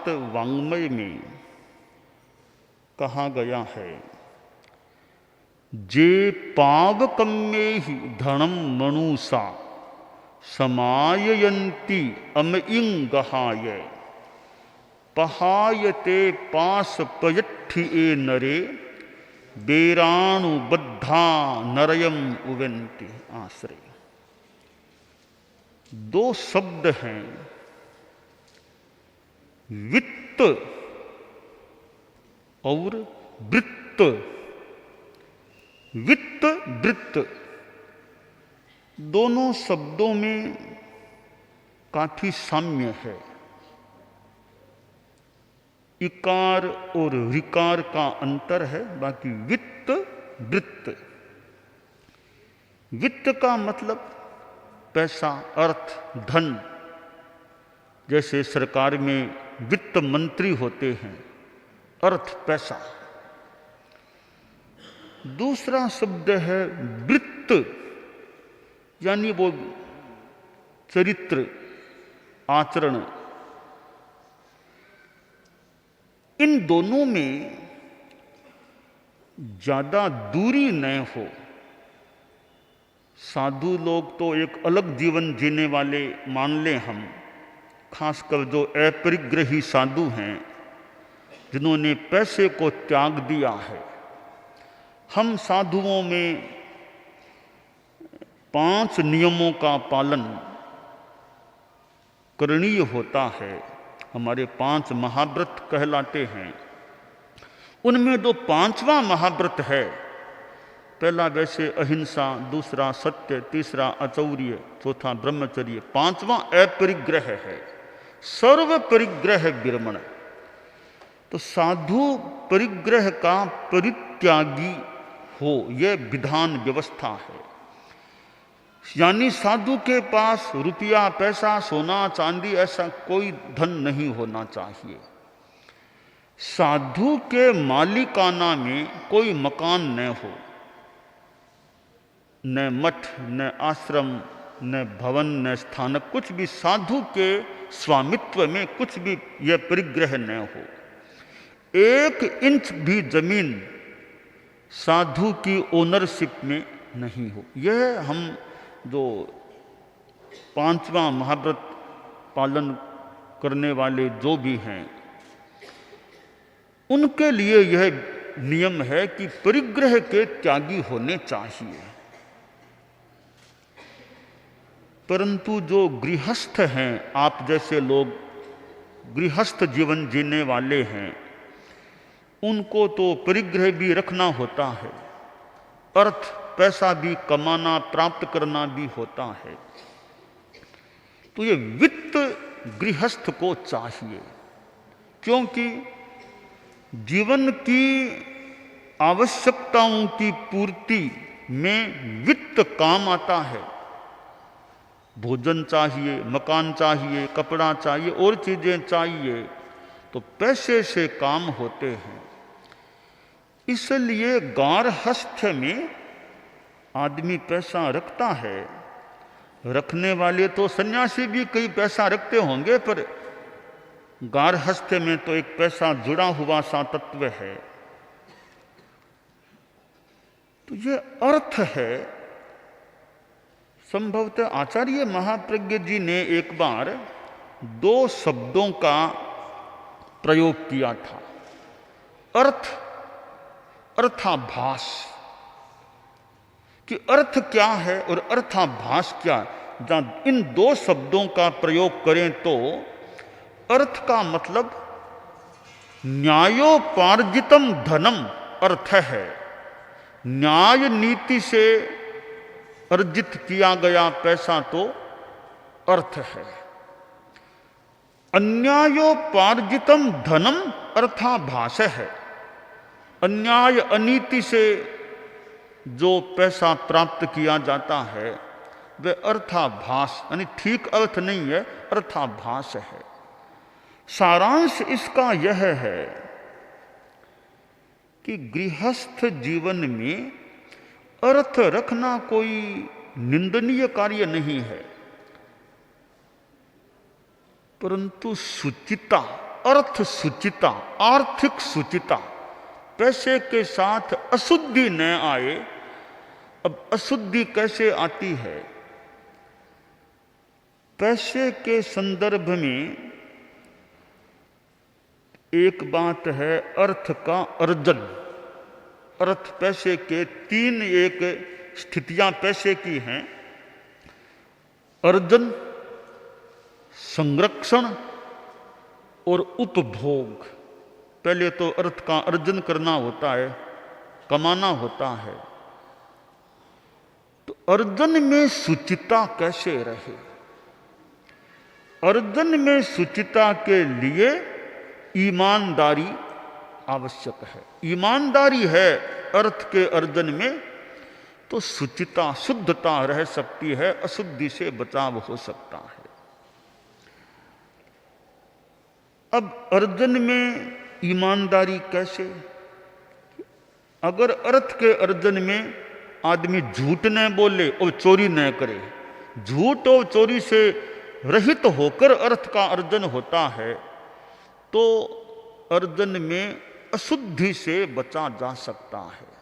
भारत वाङ्मय में कहा गया है, जे पावकम्येहि धनम मनुषा समाययन्ति अमइंगहाय पहायते पास पयट्ठिए नरे बेराणुबद्धा नरयम उवन्ति। आश्रय। दो शब्द हैं, वित्त और वृत्त। वित्त वृत्त दोनों शब्दों में काफी साम्य है। इकार और ऋकार का अंतर है, बाकी वित्त वृत्त। वित्त का मतलब पैसा, अर्थ, धन। जैसे सरकार में वित्त मंत्री होते हैं, अर्थ पैसा। दूसरा शब्द है वृत्त, यानी वो चरित्र, आचरण। इन दोनों में ज्यादा दूरी न हो। साधु लोग तो एक अलग जीवन जीने वाले मान लें हम, खासकर जो अपरिग्रही साधु हैं, जिन्होंने पैसे को त्याग दिया है। हम साधुओं में 5 नियमों का पालन करणीय होता है। हमारे 5 महाव्रत कहलाते हैं। उनमें जो 5वां महाव्रत है, पहला वैसे अहिंसा, दूसरा सत्य, तीसरा अचौर्य, चौथा ब्रह्मचर्य, 5वां अपरिग्रह है। सर्व परिग्रह विरमण। तो साधु परिग्रह का परित्यागी हो, यह विधान व्यवस्था है। यानी साधु के पास रुपया, पैसा, सोना, चांदी ऐसा कोई धन नहीं होना चाहिए। साधु के मालिकाना में कोई मकान न हो, न मठ, न आश्रम, न भवन, न स्थानक, कुछ भी साधु के स्वामित्व में कुछ भी यह परिग्रह न हो। 1 इंच भी जमीन साधु की ओनरशिप में नहीं हो। यह हम जो 5वां महाव्रत पालन करने वाले जो भी हैं, उनके लिए यह नियम है कि परिग्रह के त्यागी होने चाहिए। परंतु जो गृहस्थ हैं, आप जैसे लोग गृहस्थ जीवन जीने वाले हैं, उनको तो परिग्रह भी रखना होता है, अर्थ पैसा भी कमाना, प्राप्त करना भी होता है। तो ये वित्त गृहस्थ को चाहिए, क्योंकि जीवन की आवश्यकताओं की पूर्ति में वित्त काम आता है। भोजन चाहिए, मकान चाहिए, कपड़ा चाहिए, और चीजें चाहिए, तो पैसे से काम होते हैं। इसलिए गारहस्थ्य में आदमी पैसा रखता है। रखने वाले तो सन्यासी भी कई पैसा रखते होंगे, पर गारहस्थ्य में तो एक पैसा जुड़ा हुआ सा तत्व है। तो ये अर्थ है। संभवतः आचार्य महाप्रज्ञ जी ने एक बार 2 शब्दों का प्रयोग किया था, अर्थ, अर्थाभास। कि अर्थ क्या है और अर्थाभास क्या। जहाँ इन 2 शब्दों का प्रयोग करें तो अर्थ का मतलब न्यायोपार्जितम धनम अर्थ है। न्याय नीति से अर्जित किया गया पैसा तो अर्थ है। अन्यायोपार्जितम धनम अर्थाभास है। अन्याय अनीति से जो पैसा प्राप्त किया जाता है वह अर्थाभास, यानी ठीक अर्थ नहीं है, अर्थाभास है। सारांश इसका यह है कि गृहस्थ जीवन में अर्थ रखना कोई निंदनीय कार्य नहीं है, परंतु शुचिता अर्थ सुचिता, आर्थिक सुचिता, पैसे के साथ अशुद्धि न आए। अब अशुद्धि कैसे आती है? पैसे के संदर्भ में एक बात है अर्थ का अर्जन। अर्थ पैसे के तीन एक स्थितियां पैसे की हैं: अर्जन, संरक्षण और उपभोग। पहले तो अर्थ का अर्जन करना होता है, कमाना होता है। तो अर्जन में सुचिता कैसे रहे? अर्जन में सुचिता के लिए ईमानदारी आवश्यक है। ईमानदारी है अर्थ के अर्जन में, तो सुचिता, शुद्धता रह सकती है, अशुद्धि से बचाव हो सकता है। अब अर्जन में ईमानदारी कैसे? अगर अर्थ के अर्जन में आदमी झूठ न बोले और चोरी न करे, झूठ और चोरी से रहित होकर अर्थ का अर्जन होता है, तो अर्जन में अशुद्धि से बचा जा सकता है।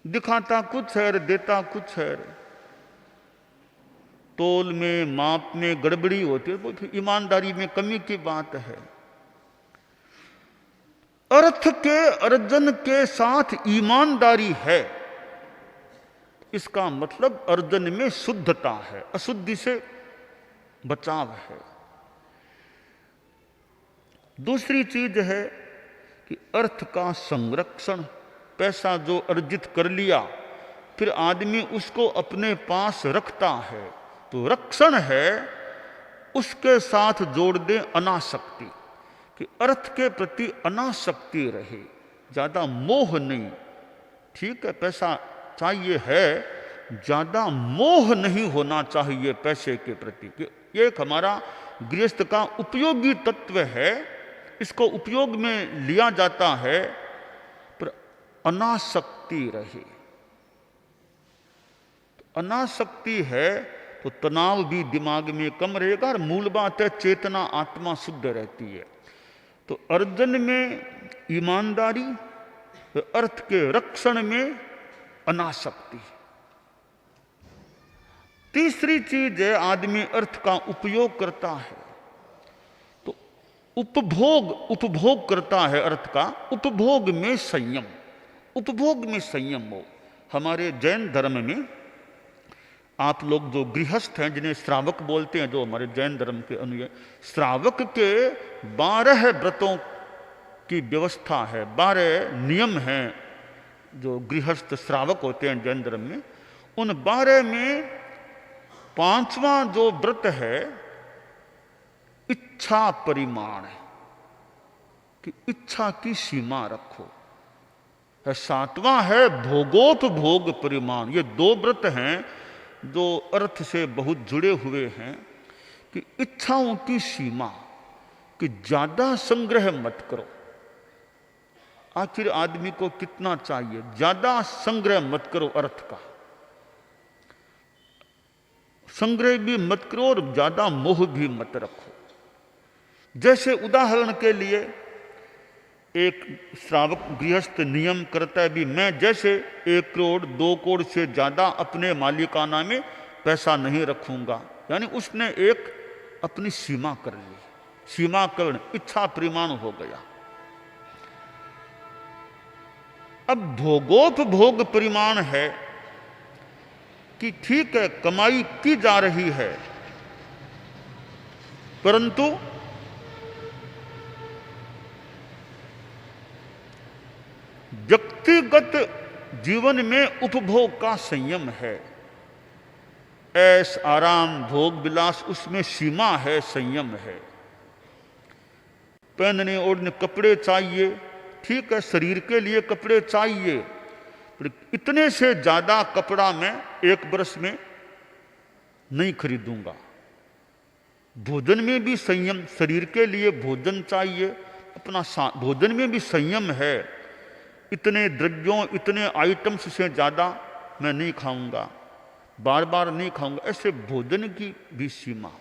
दिखाता कुछ है, देता कुछ है, तोल में, माप में गड़बड़ी होती है, तो ईमानदारी में कमी की बात है। अर्थ के अर्जन के साथ ईमानदारी है, इसका मतलब अर्जन में शुद्धता है, अशुद्धि से बचाव है। दूसरी चीज है कि अर्थ का संरक्षण। पैसा जो अर्जित कर लिया, फिर आदमी उसको अपने पास रखता है, तो रक्षण है। उसके साथ जोड़ दे अनासक्ति, कि अर्थ के प्रति अनासक्ति रहे, ज्यादा मोह नहीं। ठीक है, पैसा चाहिए है, ज्यादा मोह नहीं होना चाहिए पैसे के प्रति। ये एक हमारा गृहस्थ का उपयोगी तत्व है, इसको उपयोग में लिया जाता है, पर अनासक्ति रहे। अनासक्ति है तो तनाव भी दिमाग में कम रहेगा, और मूल बात है चेतना, आत्मा शुद्ध रहती है। तो अर्जन में ईमानदारी, अर्थ के रक्षण में अनासक्ति। तीसरी चीज है आदमी अर्थ का उपयोग करता है, तो उपभोग करता है अर्थ का। उपभोग में संयम, उपभोग में संयम हो। हमारे जैन धर्म में आप लोग जो गृहस्थ हैं, जिन्हें श्रावक बोलते हैं, जो हमारे जैन धर्म के अनुयायी, श्रावक के 12 व्रतों की व्यवस्था है, 12 नियम हैं जो गृहस्थ श्रावक होते हैं जैन धर्म में। उन 12 में 5वां जो व्रत है इच्छा परिमाण है, कि इच्छा की सीमा रखो। 7वां है भोगोपभोग परिमाण। ये 2 व्रत हैं जो अर्थ से बहुत जुड़े हुए हैं, कि इच्छाओं की सीमा, कि ज्यादा संग्रह मत करो। आखिर आदमी को कितना चाहिए? ज्यादा संग्रह मत करो, अर्थ का संग्रह भी मत करो और ज्यादा मोह भी मत रखो। जैसे उदाहरण के लिए एक श्रावक गृहस्थ नियम करता है, भी मैं जैसे 1 करोड़ 2 करोड़ से ज्यादा अपने मालिकाना में पैसा नहीं रखूंगा, यानी उसने एक अपनी सीमा कर ली। सीमाकरण, इच्छा परिमाण हो गया। अब भोगोपभोग परिमाण है कि ठीक है कमाई की जा रही है, परंतु व्यक्तिगत जीवन में उपभोग का संयम है। ऐश आराम भोग विलास, उसमें सीमा है, संयम है। पहनने ओढ़ने कपड़े चाहिए, ठीक है शरीर के लिए कपड़े चाहिए, पर इतने से ज्यादा कपड़ा मैं 1 बरस में नहीं खरीदूंगा। भोजन में भी संयम, शरीर के लिए भोजन चाहिए, अपना भोजन में भी संयम है। इतने द्रव्यों, इतने आइटम्स से ज्यादा मैं नहीं खाऊंगा, बार बार नहीं खाऊंगा, ऐसे भोजन की भी सीमा।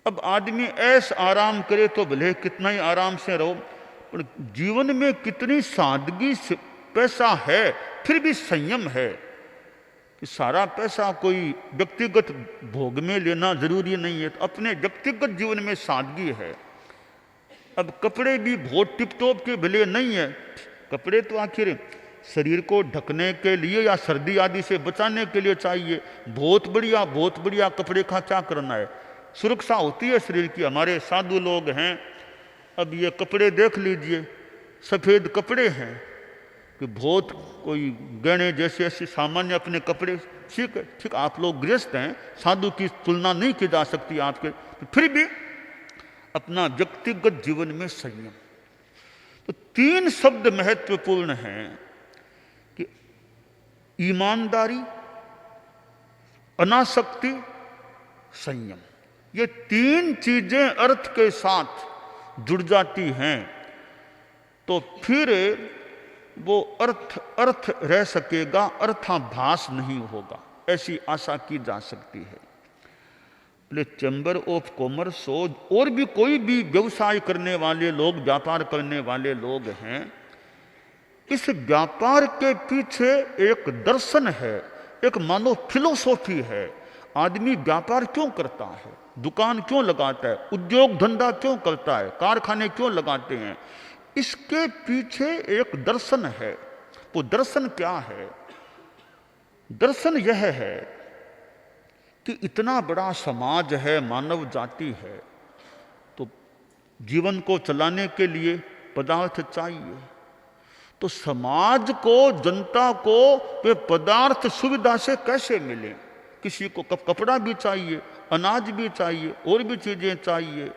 अब आदमी ऐस आराम करे तो भले कितना ही आराम से रहो, पर जीवन में कितनी सादगी से पैसा है फिर भी संयम है कि सारा पैसा कोई व्यक्तिगत भोग में लेना जरूरी नहीं है, तो अपने व्यक्तिगत जीवन में सादगी है। अब कपड़े भी बहुत टिपटॉप के भले नहीं है, कपड़े तो आखिर शरीर को ढकने के लिए या सर्दी आदि से बचाने के लिए चाहिए। बहुत बढ़िया कपड़े का क्या करना है, सुरक्षा होती है शरीर की। हमारे साधु लोग हैं, अब ये कपड़े देख लीजिए, सफ़ेद कपड़े हैं कि बहुत कोई गहने जैसे ऐसे सामान्य अपने कपड़े, ठीक है, ठीक, आप लोग गृहस्थ हैं, साधु की तुलना नहीं की जा सकती आपके, तो फिर भी अपना व्यक्तिगत जीवन में संयम। तो 3 शब्द महत्वपूर्ण हैं कि ईमानदारी, अनासक्ति, संयम। ये 3 चीजें अर्थ के साथ जुड़ जाती हैं तो फिर वो अर्थ रह सकेगा, अर्थाभास नहीं होगा, ऐसी आशा की जा सकती है। चैम्बर ऑफ कॉमर्स और भी कोई भी व्यवसाय करने वाले लोग, व्यापार करने वाले लोग हैं, इस व्यापार के पीछे एक दर्शन है, एक मानो फिलोसॉफी है। आदमी व्यापार क्यों करता है, दुकान क्यों लगाता है, उद्योग धंधा क्यों करता है, कारखाने क्यों लगाते हैं, इसके पीछे एक दर्शन है। वो दर्शन क्या है? दर्शन यह है कि इतना बड़ा समाज है, मानव जाति है, तो जीवन को चलाने के लिए पदार्थ चाहिए। तो समाज को, जनता को वे पदार्थ सुविधा से कैसे मिले? किसी को कपड़ा भी चाहिए, अनाज भी चाहिए, और भी चीजें चाहिए।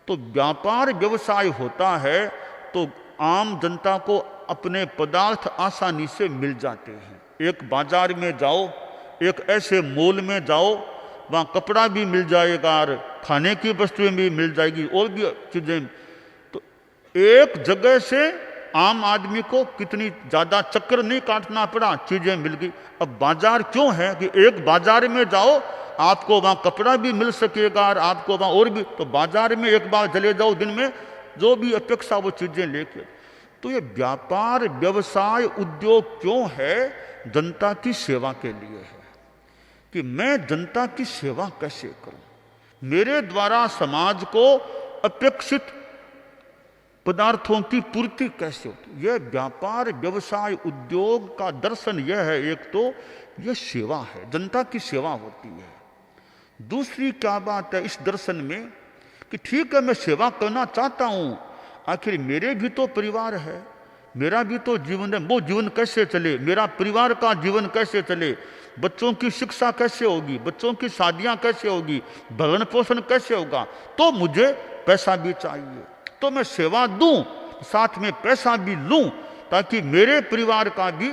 तो व्यापार व्यवसाय होता है तो आम जनता को अपने पदार्थ आसानी से मिल जाते हैं। एक बाजार में जाओ, एक ऐसे मॉल में जाओ, वहाँ कपड़ा भी मिल जाएगा और खाने की वस्तुएं भी मिल जाएगी, और भी चीजें। तो एक जगह से आम आदमी को कितनी ज्यादा चक्कर नहीं काटना पड़ा, चीजें मिल गई। अब बाजार क्यों है कि एक बाजार में जाओ, आपको वहाँ कपड़ा भी मिल सकेगा और आपको वहाँ और भी, तो बाजार में एक बार चले जाओ दिन में, जो भी अपेक्षा वो चीजें लेके। तो ये व्यापार व्यवसाय उद्योग क्यों है? जनता की सेवा के लिए है कि मैं जनता की सेवा कैसे करूं, मेरे द्वारा समाज को अपेक्षित पदार्थों की पूर्ति कैसे होती। यह व्यापार व्यवसाय उद्योग का दर्शन यह है, एक तो यह सेवा है, जनता की सेवा होती है। दूसरी क्या बात है इस दर्शन में कि ठीक है, मैं सेवा करना चाहता हूं, आखिर मेरे भी तो परिवार है, मेरा भी तो जीवन है, वो जीवन कैसे चले, मेरा परिवार का जीवन कैसे चले, बच्चों की शिक्षा कैसे होगी, बच्चों की शादियां कैसे होगी, भरण पोषण कैसे होगा, तो मुझे पैसा भी चाहिए। तो मैं सेवा दूं, साथ में पैसा भी लूं, ताकि मेरे परिवार का भी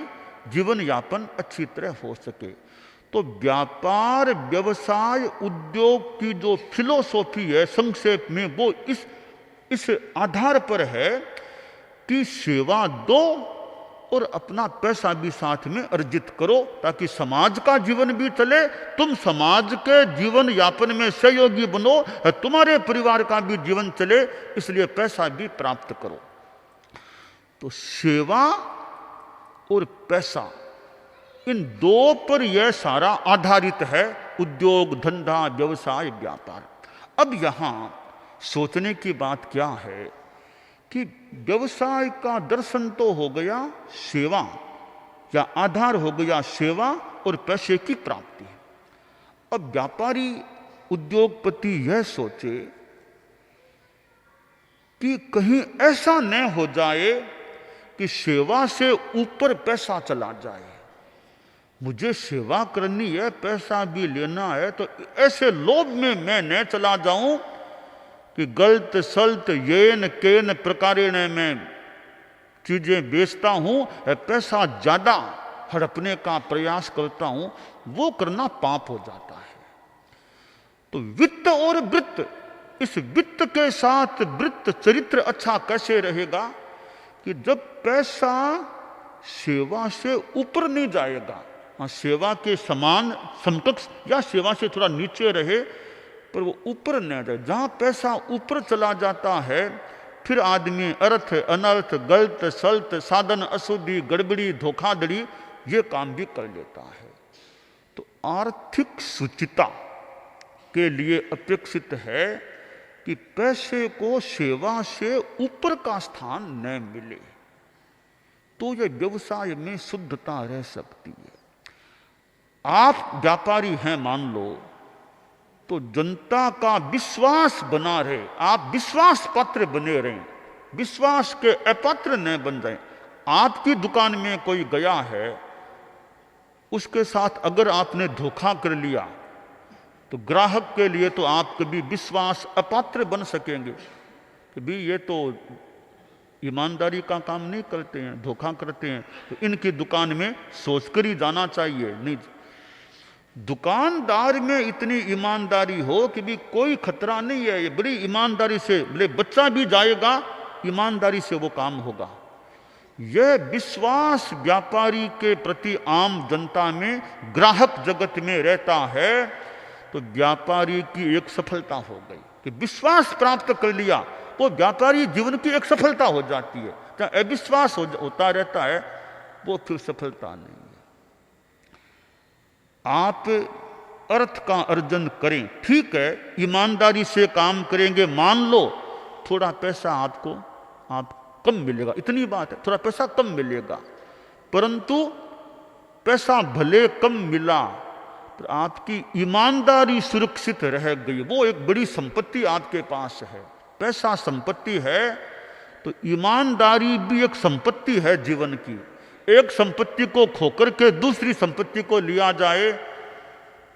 जीवन यापन अच्छी तरह हो सके। तो व्यापार व्यवसाय उद्योग की जो फिलोसॉफी है संक्षेप में, वो इस आधार पर है कि सेवा दो और अपना पैसा भी साथ में अर्जित करो, ताकि समाज का जीवन भी चले, तुम समाज के जीवन यापन में सहयोगी बनो, तुम्हारे परिवार का भी जीवन चले, इसलिए पैसा भी प्राप्त करो। तो सेवा और पैसा, इन दो पर यह सारा आधारित है, उद्योग धंधा व्यवसाय व्यापार। अब यहां सोचने की बात क्या है कि व्यवसाय का दर्शन तो हो गया सेवा, या आधार हो गया सेवा और पैसे की प्राप्ति। अब व्यापारी उद्योगपति यह सोचे कि कहीं ऐसा न हो जाए कि सेवा से ऊपर पैसा चला जाए। मुझे सेवा करनी है, पैसा भी लेना है, तो ऐसे लोभ में मैं न चला जाऊं कि गलत सल्त येन केन प्रकारेण मैं चीजें बेचता हूं, पैसा ज्यादा हड़पने का प्रयास करता हूं, वो करना पाप हो जाता है। तो वित्त और वृत्त, इस वित्त के साथ वृत्त चरित्र अच्छा कैसे रहेगा कि जब पैसा सेवा से ऊपर नहीं जाएगा, सेवा के समान समकक्ष या सेवा से थोड़ा नीचे रहे, पर वो ऊपर न जाए। जहाँ पैसा ऊपर चला जाता है फिर आदमी अर्थ अनर्थ गलत सल्त साधन अशुद्धि गड़बड़ी धोखाधड़ी ये काम भी कर लेता है। तो आर्थिक शुचिता के लिए अपेक्षित है कि पैसे को सेवा से ऊपर का स्थान न मिले, तो ये व्यवसाय में शुद्धता रह सकती है। आप व्यापारी हैं मान लो, तो जनता का विश्वास बना रहे, आप विश्वास पात्र बने रहें, विश्वास के अपात्र न बन जाएं। आपकी दुकान में कोई गया है, उसके साथ अगर आपने धोखा कर लिया तो ग्राहक के लिए तो आप कभी विश्वास अपात्र बन सकेंगे कि भी ये तो ईमानदारी का काम नहीं करते हैं, धोखा करते हैं, तो इनकी दुकान में सोचकर ही जाना चाहिए। नहीं, दुकानदार में इतनी ईमानदारी हो कि भी कोई खतरा नहीं है, ये बड़ी ईमानदारी से, बोले बच्चा भी जाएगा ईमानदारी से वो काम होगा। यह विश्वास व्यापारी के प्रति आम जनता में ग्राहक जगत में रहता है तो व्यापारी की एक सफलता हो गई कि विश्वास प्राप्त कर लिया, वो व्यापारी जीवन की एक सफलता हो जाती है। जहाँ अविश्वास होता रहता है वो फिर सफलता नहीं है। आप अर्थ का अर्जन करें, ठीक है, ईमानदारी से काम करेंगे, मान लो थोड़ा पैसा आपको कम मिलेगा, इतनी बात है, थोड़ा पैसा कम मिलेगा, परंतु पैसा भले कम मिला पर आपकी ईमानदारी सुरक्षित रह गई, वो एक बड़ी संपत्ति आपके पास है। पैसा संपत्ति है तो ईमानदारी भी एक संपत्ति है जीवन की। एक संपत्ति को खोकर के दूसरी संपत्ति को लिया जाए,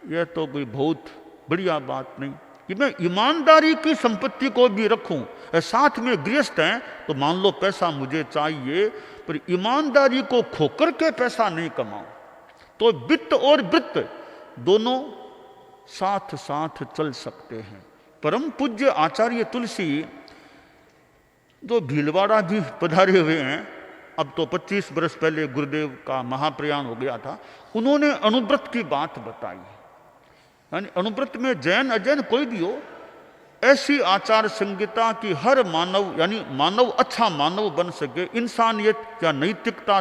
यह तो कोई बहुत बढ़िया बात नहीं। कि मैं ईमानदारी की संपत्ति को भी रखूं, साथ में गृहस्थ हैं तो मान लो पैसा मुझे चाहिए, पर ईमानदारी को खोकर के पैसा नहीं कमाऊं। तो वित्त और वृत्त दोनों साथ साथ चल सकते हैं। परम पूज्य आचार्य तुलसी जो भीलवाड़ा भी पधारे हुए हैं, अब तो 25 वर्ष पहले गुरुदेव का महाप्रयाण हो गया था, उन्होंने अनुव्रत की बात बताई। यानी अनुव्रत में जैन अजैन कोई भी हो, ऐसी आचार संहिता की हर मानव यानी मानव अच्छा मानव बन सके, इंसानियत या नैतिकता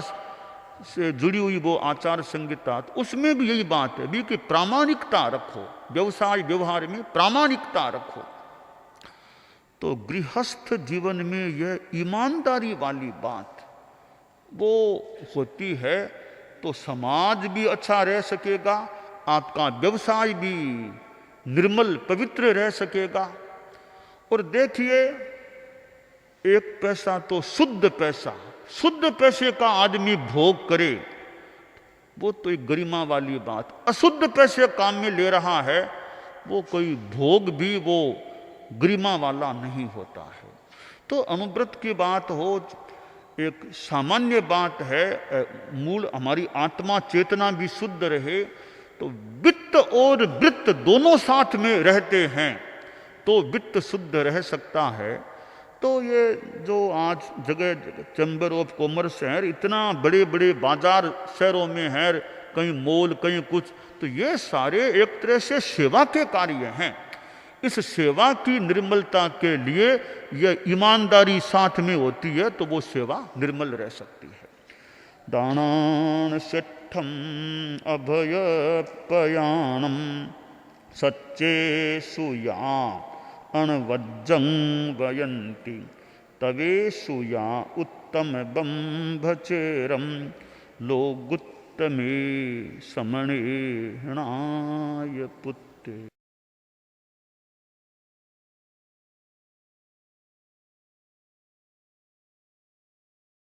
से जुड़ी हुई वो आचार संहिता, तो उसमें भी यही बात है भी कि प्रामाणिकता रखो, व्यवसाय व्यवहार में प्रामाणिकता रखो। तो गृहस्थ जीवन में यह ईमानदारी वाली बात वो होती है तो समाज भी अच्छा रह सकेगा, आपका व्यवसाय भी निर्मल पवित्र रह सकेगा। और देखिए, एक पैसा तो शुद्ध पैसा, शुद्ध पैसे का आदमी भोग करे वो तो एक गरिमा वाली बात। अशुद्ध पैसे काम में ले रहा है वो कोई भोग भी वो गरिमा वाला नहीं होता है। तो अनुव्रत की बात हो, एक सामान्य बात है, मूल हमारी आत्मा चेतना भी शुद्ध रहे, तो वित्त और वृत्त दोनों साथ में रहते हैं तो वित्त शुद्ध रह सकता है। तो ये जो आज जगह चैम्बर ऑफ कॉमर्स है, इतना बड़े बड़े बाजार शहरों में है, कहीं मॉल कहीं कुछ, तो ये सारे एक तरह से सेवा के कार्य हैं। इस सेवा की निर्मलता के लिए यह ईमानदारी साथ में होती है तो वो सेवा निर्मल रह सकती है। दानान सिद्धम अभय पयाणम सच्चे सुया अणवज्जं वयन्ति तवे सुया उत्तम बंभचेरम लोगुत्तमे समणे हृणाय पुत्ते।